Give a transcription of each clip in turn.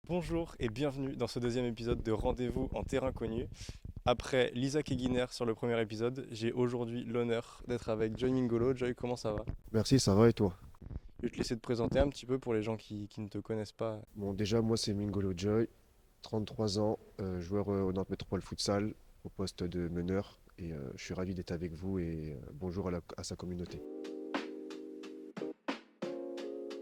Bonjour et bienvenue dans ce deuxième épisode de Rendez-vous en terrain connu. Après Lisa Keguiner sur le premier épisode, j'ai aujourd'hui l'honneur d'être avec Joy Mingolo. Joy, comment ça va? Merci, ça va et toi? Je vais te laisser te présenter un petit peu pour les gens qui ne te connaissent pas. Bon, déjà, moi, c'est Mingolo Joy, 33 ans, joueur au Nantes Métropole Futsal, au poste de meneur. Et je suis ravi d'être avec vous et bonjour à sa communauté.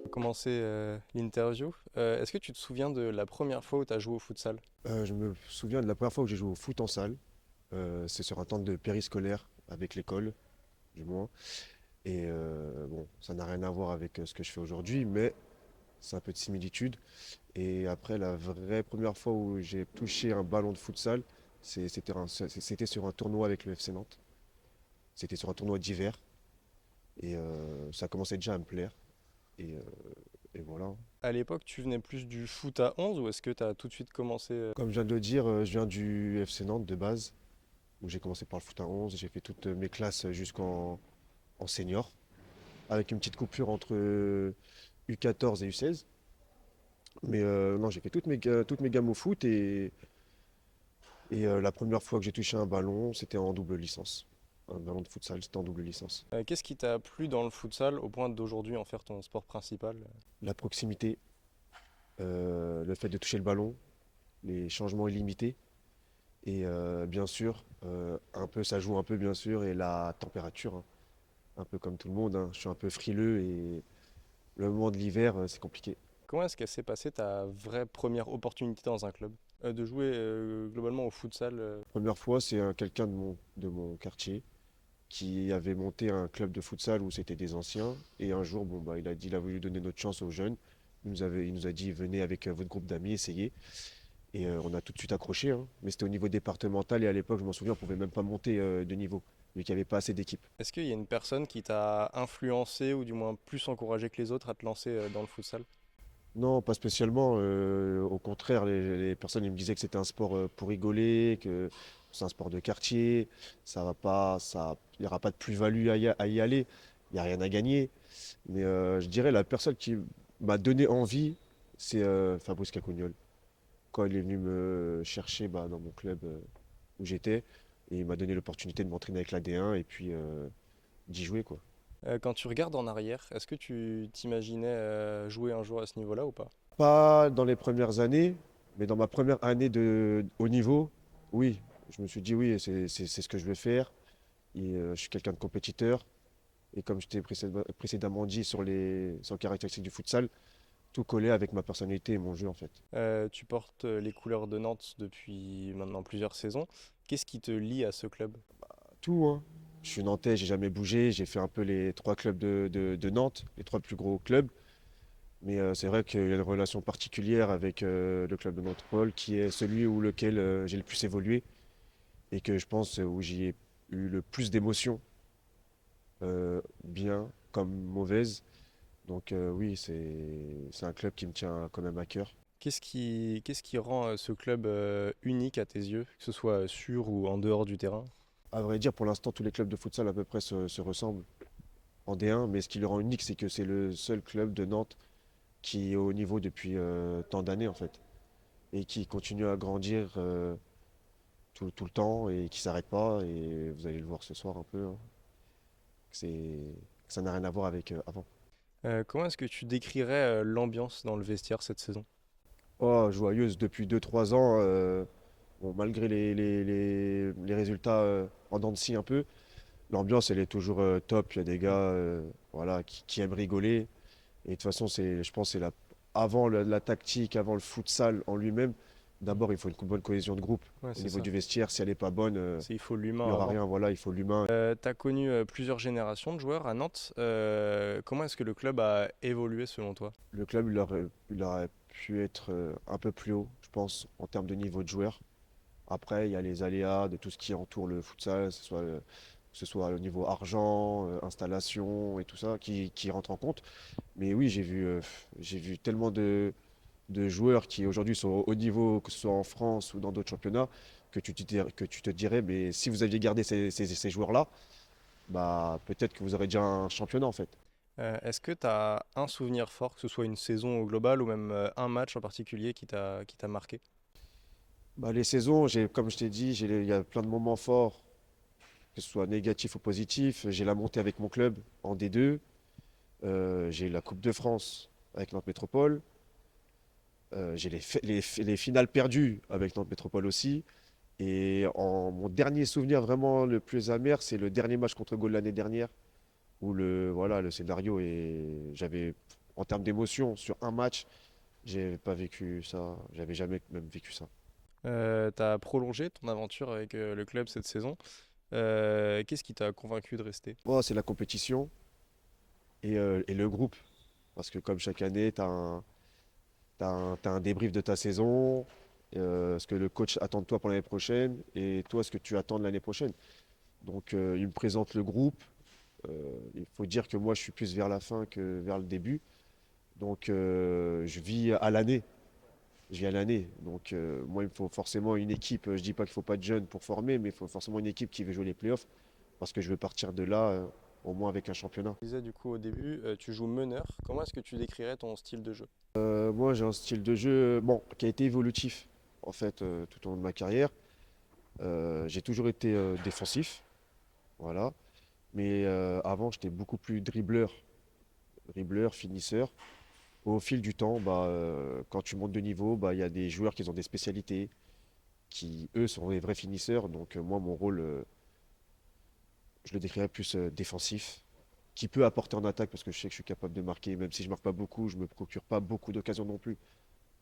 Pour commencer l'interview, est-ce que tu te souviens de la première fois où tu as joué au futsal? Je me souviens de la première fois où j'ai joué au foot en salle. C'est sur un temps de périscolaire avec l'école, du moins. Et bon, ça n'a rien à voir avec ce que je fais aujourd'hui, mais c'est un peu de similitude. Et après, la vraie première fois où j'ai touché un ballon de futsal, c'était sur un tournoi avec le FC Nantes. C'était sur un tournoi d'hiver et ça commençait déjà à me plaire. Et, euh, et voilà. À l'époque, tu venais plus du foot à 11 ou est-ce que tu as tout de suite commencé Comme je viens de le dire, je viens du FC Nantes de base, où j'ai commencé par le foot à 11. J'ai fait toutes mes classes jusqu'en senior, avec une petite coupure entre U14 et U16. Mais non, j'ai fait toutes mes gammes au foot et la première fois que j'ai touché un ballon, c'était en double licence. Un ballon de futsal, c'était en double licence. Qu'est-ce qui t'a plu dans le futsal au point d'aujourd'hui en faire ton sport principal? La proximité, le fait de toucher le ballon, les changements illimités. Et bien sûr, un peu, ça joue un peu bien sûr, et la température, hein. Un peu comme tout le monde, hein. Je suis un peu frileux et le moment de l'hiver, c'est compliqué. Comment est-ce qu'elle s'est passée ta vraie première opportunité dans un club? De jouer globalement au futsal. Première fois, c'est quelqu'un de mon quartier qui avait monté un club de futsal où c'était des anciens. Et un jour, bon, bah, il a voulu donner notre chance aux jeunes. Il nous a dit, venez avec votre groupe d'amis, essayez. Et on a tout de suite accroché, hein. Mais c'était au niveau départemental et à l'époque, je m'en souviens, on ne pouvait même pas monter de niveau, vu qu'il n'y avait pas assez d'équipes. Est-ce qu'il y a une personne qui t'a influencé ou du moins plus encouragé que les autres à te lancer dans le futsal? Non, pas spécialement. Au contraire, les personnes ils me disaient que c'était un sport pour rigoler, que c'est un sport de quartier, ça va pas, il n'y aura pas de plus-value à y aller, il n'y a rien à gagner. Mais je dirais la personne qui m'a donné envie, c'est Fabrice Cacognol. Quand il est venu me chercher bah, dans mon club où j'étais, et il m'a donné l'opportunité de m'entraîner avec la D1 et puis d'y jouer, quoi. Quand tu regardes en arrière, est-ce que tu t'imaginais jouer un jour à ce niveau-là ou pas? Pas dans les premières années, mais dans ma première année de haut niveau, oui. Je me suis dit oui, c'est ce que je vais faire. Et, je suis quelqu'un de compétiteur. Et comme je t'ai précédemment dit sur les caractéristiques du futsal, tout collait avec ma personnalité et mon jeu en fait. Tu portes les couleurs de Nantes depuis maintenant plusieurs saisons. Qu'est-ce qui te lie à ce club? Tout, hein. Je suis nantais, j'ai jamais bougé. J'ai fait un peu les trois clubs de Nantes, les trois plus gros clubs. Mais c'est vrai qu'il y a une relation particulière avec le club de Nantes Paul, qui est celui où lequel j'ai le plus évolué et que je pense où j'y ai eu le plus d'émotions, bien comme mauvaises. Donc oui, c'est un club qui me tient quand même à cœur. Qu'est-ce qui rend ce club unique à tes yeux, que ce soit sur ou en dehors du terrain? À vrai dire, pour l'instant, tous les clubs de futsal à peu près se ressemblent en D1, mais ce qui le rend unique, c'est que c'est le seul club de Nantes qui est au niveau depuis tant d'années en fait, et qui continue à grandir tout le temps et qui s'arrête pas. Et vous allez le voir ce soir un peu, hein, que ça n'a rien à voir avec avant. Comment est-ce que tu décrirais l'ambiance dans le vestiaire cette saison? Oh, joyeuse depuis 2 3 ans. Bon, malgré les résultats en dents de scie un peu, l'ambiance elle est toujours top. Il y a des gars voilà, qui aiment rigoler. Et de toute façon, je pense que avant la tactique, avant le futsal en lui-même, d'abord il faut une bonne cohésion de groupe. Ouais, Au c'est niveau ça. du vestiaire, si elle n'est pas bonne, Il faut il n'y l'humain aura avant. rien. Voilà, il faut l'humain. Tu as connu plusieurs générations de joueurs à Nantes. Comment est-ce que le club a évolué selon toi? Le club il aurait pu être un peu plus haut, je pense, en termes de niveau de joueur. Après, il y a les aléas de tout ce qui entoure le futsal, que ce soit au niveau argent, installation et tout ça qui rentre en compte. Mais oui, j'ai vu tellement de joueurs qui aujourd'hui sont au haut niveau, que ce soit en France ou dans d'autres championnats, que tu te dirais, mais si vous aviez gardé ces joueurs-là, bah, peut-être que vous aurez déjà un championnat en fait. Est-ce que tu as un souvenir fort, que ce soit une saison au global ou même un match en particulier qui t'a marqué? Bah, les saisons, comme je t'ai dit, il y a plein de moments forts, que ce soit négatif ou positif. J'ai la montée avec mon club en D2. J'ai eu la Coupe de France avec Nantes Métropole. J'ai les finales perdues avec Nantes Métropole aussi. Et mon dernier souvenir vraiment le plus amer, c'est le dernier match contre Gaulle l'année dernière, où voilà, le scénario est. En termes d'émotion, sur un match, j'ai pas vécu ça. J'avais jamais même vécu ça. Tu as prolongé ton aventure avec le club cette saison. Qu'est-ce qui t'a convaincu de rester? Moi, c'est la compétition et le groupe. Parce que comme chaque année, t'as un débrief de ta saison, ce que le coach attend de toi pour l'année prochaine, et toi, ce que tu attends de l'année prochaine. Donc, il me présente le groupe. Il faut dire que moi, je suis plus vers la fin que vers le début. Donc, je vis à l'année. Je vis à l'année. Donc, moi, il me faut forcément une équipe. Je dis pas qu'il faut pas de jeunes pour former, mais il faut forcément une équipe qui veut jouer les playoffs. Parce que je veux partir de là, au moins avec un championnat. Tu disais du coup au début, tu joues meneur. Comment est-ce que tu décrirais ton style de jeu? Moi, j'ai un style de jeu bon, qui a été évolutif, en fait, tout au long de ma carrière. J'ai toujours été défensif, voilà. Mais avant, j'étais beaucoup plus dribbleur, finisseur. Au fil du temps, quand tu montes de niveau, il y a des joueurs qui ont des spécialités, qui, eux, sont des vrais finisseurs. Donc, moi, mon rôle, je le décrirais plus défensif, qui peut apporter en attaque parce que je sais que je suis capable de marquer. Même si je marque pas beaucoup, je me procure pas beaucoup d'occasions non plus.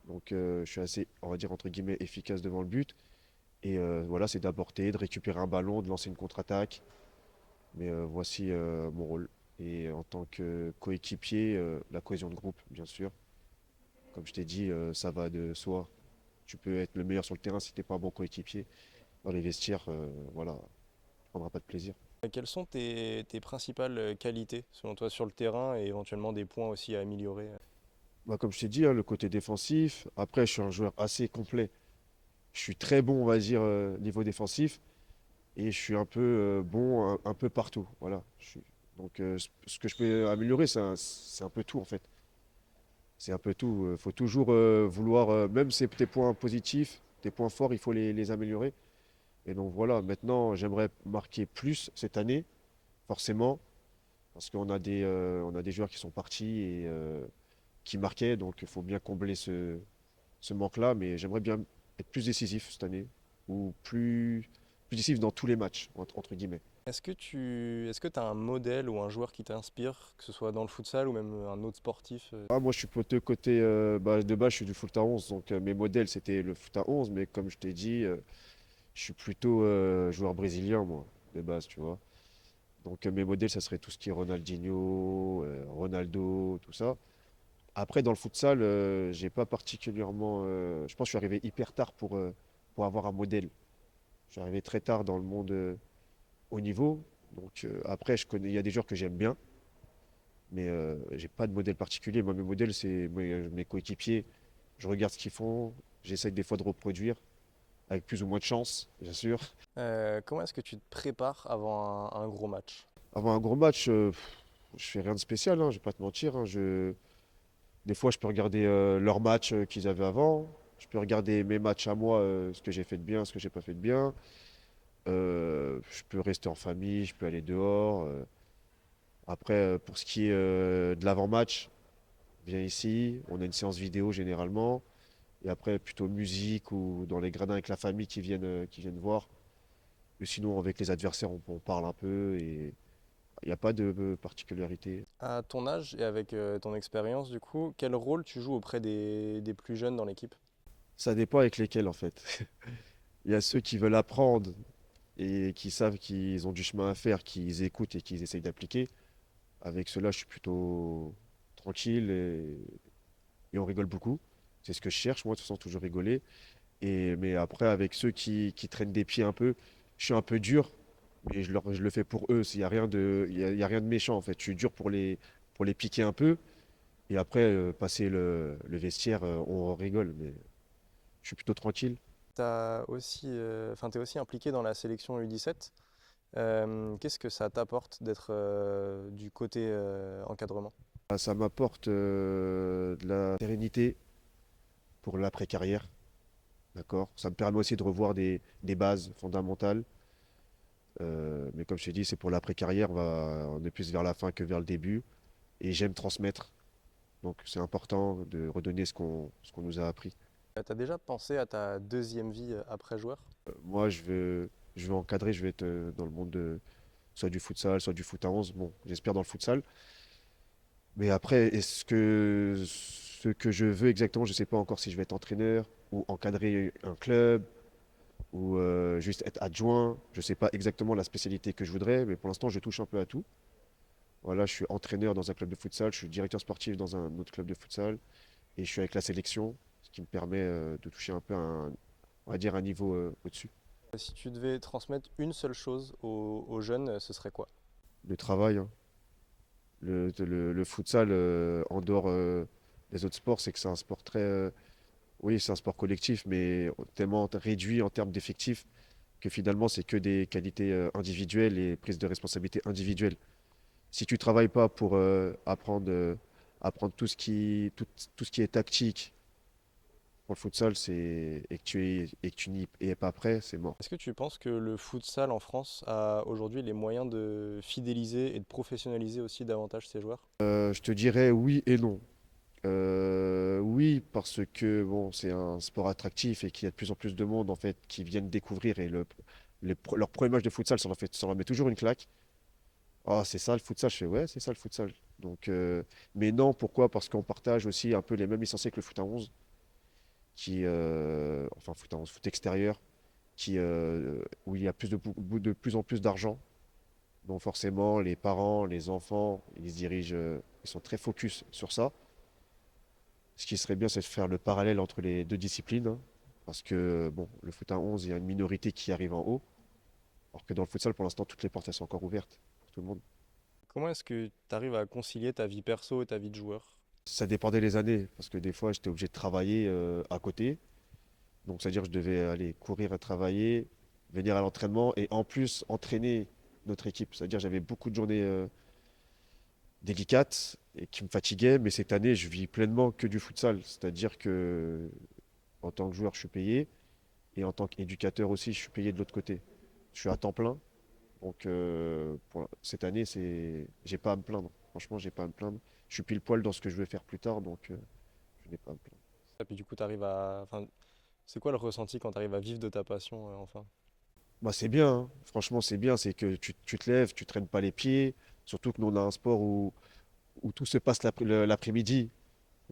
Donc, je suis assez, on va dire, entre guillemets, efficace devant le but. Et voilà, c'est d'apporter, de récupérer un ballon, de lancer une contre-attaque. Mais voici mon rôle. Et en tant que coéquipier, la cohésion de groupe, bien sûr. Comme je t'ai dit, ça va de soi. Tu peux être le meilleur sur le terrain si tu n'es pas un bon coéquipier. Dans les vestiaires, voilà, tu prendras pas de plaisir. Quelles sont tes principales qualités selon toi sur le terrain et éventuellement des points aussi à améliorer? Comme je t'ai dit, hein, le côté défensif. Après, je suis un joueur assez complet. Je suis très bon, on va dire, niveau défensif. Et je suis un peu bon un peu partout. Voilà. Donc, ce que je peux améliorer, c'est un peu tout, en fait. C'est un peu tout. Il faut toujours vouloir, même tes points positifs, tes points forts, il faut les améliorer. Et donc voilà, maintenant, j'aimerais marquer plus cette année, forcément, parce on a des joueurs qui sont partis et qui marquaient, donc il faut bien combler ce manque-là. Mais j'aimerais bien être plus décisif cette année, ou plus décisif dans tous les matchs, entre guillemets. Est-ce que tu as un modèle ou un joueur qui t'inspire, que ce soit dans le futsal ou même un autre sportif? Moi, je suis plutôt côté. De base, je suis du foot à 11, donc mes modèles, c'était le foot à 11, mais comme je t'ai dit, je suis plutôt joueur brésilien, moi, de base, tu vois. Donc mes modèles, ça serait tout ce qui est Ronaldinho, Ronaldo, tout ça. Après, dans le futsal, j'ai pas particulièrement. Je pense que je suis arrivé hyper tard pour avoir un modèle. Je suis arrivé très tard dans le monde haut niveau. Donc après, il y a des joueurs que j'aime bien, mais j'ai pas de modèle particulier. Moi, mes modèles, c'est mes coéquipiers. Je regarde ce qu'ils font, j'essaye des fois de reproduire, avec plus ou moins de chance, bien sûr. Comment est-ce que tu te prépares avant un gros match? Avant un gros match, je fais rien de spécial, hein, je vais pas te mentir. Des fois, je peux regarder leurs matchs qu'ils avaient avant. Je peux regarder mes matchs à moi, ce que j'ai fait de bien, ce que j'ai pas fait de bien. Je peux rester en famille, je peux aller dehors. Après, pour ce qui est de l'avant-match, viens ici. On a une séance vidéo généralement. Et après, plutôt musique ou dans les gradins avec la famille qui viennent voir. Et sinon, avec les adversaires, on parle un peu et il n'y a pas de particularité. À ton âge et avec ton expérience, du coup, quel rôle tu joues auprès des plus jeunes dans l'équipe? Ça dépend avec lesquels en fait. Il y a ceux qui veulent apprendre et qui savent qu'ils ont du chemin à faire, qu'ils écoutent et qu'ils essayent d'appliquer. Avec ceux-là, je suis plutôt tranquille et on rigole beaucoup. C'est ce que je cherche, moi, de toute façon, toujours rigoler. Mais après, avec ceux qui traînent des pieds un peu, je suis un peu dur, mais je le fais pour eux. Il n'y a rien il y a rien de méchant, en fait. Je suis dur pour les piquer un peu. Et après, passer le vestiaire, on rigole. Mais je suis plutôt tranquille. T'es aussi impliqué dans la sélection U17. Qu'est-ce que ça t'apporte d'être du côté encadrement? Ah, ça m'apporte de la sérénité pour l'après-carrière, d'accord? Ça me permet aussi de revoir des bases fondamentales. Mais comme je t'ai dit, c'est pour l'après-carrière, on est plus vers la fin que vers le début. Et j'aime transmettre, donc c'est important de redonner ce qu'on nous a appris. T'as déjà pensé à ta deuxième vie après joueur? Moi, je veux encadrer, je vais être dans le monde soit du futsal, soit du foot à 11. Bon, j'espère dans le futsal. Mais après, ce que je veux exactement, je ne sais pas encore si je vais être entraîneur ou encadrer un club ou juste être adjoint. Je ne sais pas exactement la spécialité que je voudrais, mais pour l'instant, je touche un peu à tout. Voilà, je suis entraîneur dans un club de futsal, je suis directeur sportif dans un autre club de futsal et je suis avec la sélection, ce qui me permet de toucher un peu on va dire un niveau au-dessus. Si tu devais transmettre une seule chose aux jeunes, ce serait quoi? Le travail, hein. Le futsal, en dehors des autres sports, c'est que c'est un sport très, oui, c'est un sport collectif, mais tellement réduit en termes d'effectifs que finalement, c'est que des qualités individuelles et prise de responsabilité individuelle. Si tu travailles pas pour apprendre tout ce qui est tactique pour le futsal, et que tu n'y es pas prêt, c'est mort. Est-ce que tu penses que le futsal en France a aujourd'hui les moyens de fidéliser et de professionnaliser aussi davantage ses joueurs? Je te dirais oui et non. Oui, parce que bon, c'est un sport attractif et qu'il y a de plus en plus de monde en fait qui viennent découvrir et leur premier match de futsal, ça leur met toujours une claque. Ah, c'est ça le futsal. Je fais ouais, c'est ça le futsal. Donc, mais non, pourquoi? Parce qu'on partage aussi un peu les mêmes licenciés que le foot à 11, enfin foot à 11, foot extérieur, où il y a de plus en plus d'argent. Donc forcément, les parents, les enfants, ils se dirigent, ils sont très focus sur ça. Ce qui serait bien, c'est de faire le parallèle entre les deux disciplines, hein, parce que bon, le foot à 11, il y a une minorité qui arrive en haut, alors que dans le futsal, pour l'instant, toutes les portes elles sont encore ouvertes pour tout le monde. Comment est-ce que tu arrives à concilier ta vie perso et ta vie de joueur? Ça dépendait les années, parce que des fois, j'étais obligé de travailler à côté. Donc, c'est-à-dire que je devais aller courir à travailler, venir à l'entraînement et en plus entraîner notre équipe. C'est-à-dire que j'avais beaucoup de journées délicates et qui me fatiguaient, mais cette année, je vis pleinement que du futsal. C'est-à-dire que en tant que joueur, je suis payé et en tant qu'éducateur aussi, je suis payé de l'autre côté. Je suis à temps plein. Donc, pour cette année, j'ai pas à me plaindre. Franchement, j'ai pas à me plaindre. Je suis pile poil dans ce que je veux faire plus tard, donc je n'ai pas à me plaindre. Et puis du coup, t'arrives à... Enfin, c'est quoi le ressenti quand tu arrives à vivre de ta passion enfin? Bah, c'est bien, hein. Franchement, c'est bien. C'est que tu te lèves, tu traînes pas les pieds. Surtout que nous, on a un sport où tout se passe l'après-midi.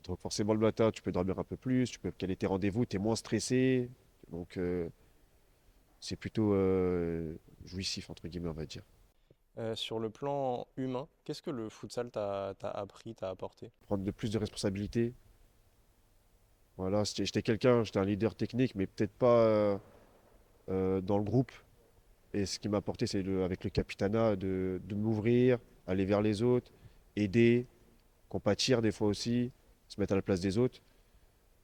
Donc, forcément, le matin, tu peux dormir un peu plus, tu peux caler tes rendez-vous, tu es moins stressé. Donc, c'est plutôt jouissif, entre guillemets, on va dire. Sur le plan humain, qu'est-ce que le futsal t'a appris, t'a apporté? Prendre de plus de responsabilités. Voilà, j'étais un leader technique, mais peut-être pas dans le groupe. Et ce qui m'a apporté, avec le capitanat, de m'ouvrir, aller vers les autres, aider, compatir des fois aussi, se mettre à la place des autres.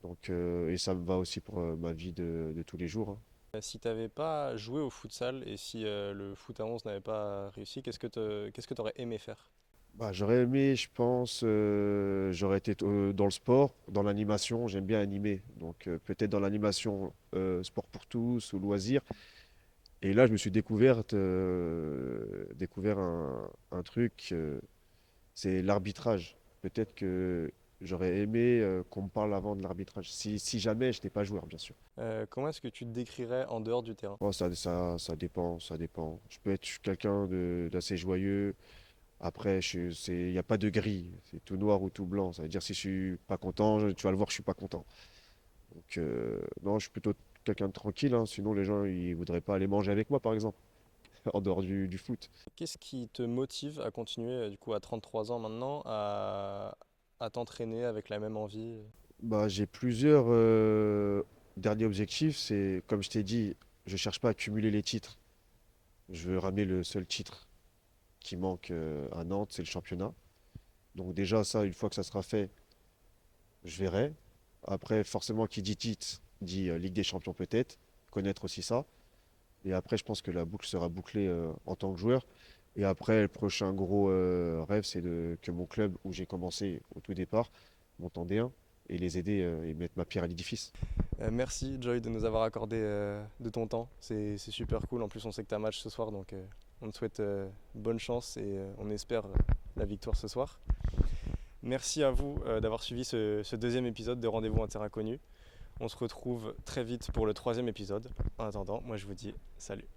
Donc, et ça me va aussi pour ma vie de tous les jours, hein. Si t'avais pas joué au futsal et si le foot à 11 n'avait pas réussi, qu'est-ce que t'aurais aimé faire? Bah, j'aurais aimé, je pense, j'aurais été dans le sport, dans l'animation, j'aime bien animer. Donc peut-être dans l'animation sport pour tous ou loisirs. Et là, je me suis découvert un truc, c'est l'arbitrage. Peut-être que j'aurais aimé qu'on me parle avant de l'arbitrage. Si jamais je n'étais pas joueur, bien sûr. Comment est-ce que tu te décrirais en dehors du terrain? Oh, ça dépend, ça dépend. Je peux être quelqu'un d'assez joyeux. Après, il n'y a pas de gris. C'est tout noir ou tout blanc. Ça veut dire si je suis pas content, tu vas le voir, je suis pas content. Donc, non, je suis plutôt quelqu'un de tranquille, hein. Sinon, les gens, ils voudraient pas aller manger avec moi, par exemple, en dehors du foot. Qu'est-ce qui te motive à continuer, du coup, à 33 ans maintenant, à t'entraîner avec la même envie? Bah, j'ai plusieurs derniers objectifs. C'est, comme je t'ai dit, je cherche pas à cumuler les titres. Je veux ramener le seul titre qui manque à Nantes, c'est le championnat. Donc déjà, ça, une fois que ça sera fait, je verrai. Après, forcément, qui dit titre, dit Ligue des Champions peut-être. Connaître aussi ça. Et après, je pense que la boucle sera bouclée en tant que joueur. Et après, le prochain gros rêve, c'est que mon club où j'ai commencé au tout départ monte en D1 et les aider et mettre ma pierre à l'édifice. Merci Joy de nous avoir accordé de ton temps. C'est super cool. En plus, on sait que tu as un match ce soir, donc on te souhaite bonne chance et on espère la victoire ce soir. Merci à vous d'avoir suivi ce deuxième épisode de Rendez-vous en terrain connu. On se retrouve très vite pour le troisième épisode. En attendant, moi je vous dis salut.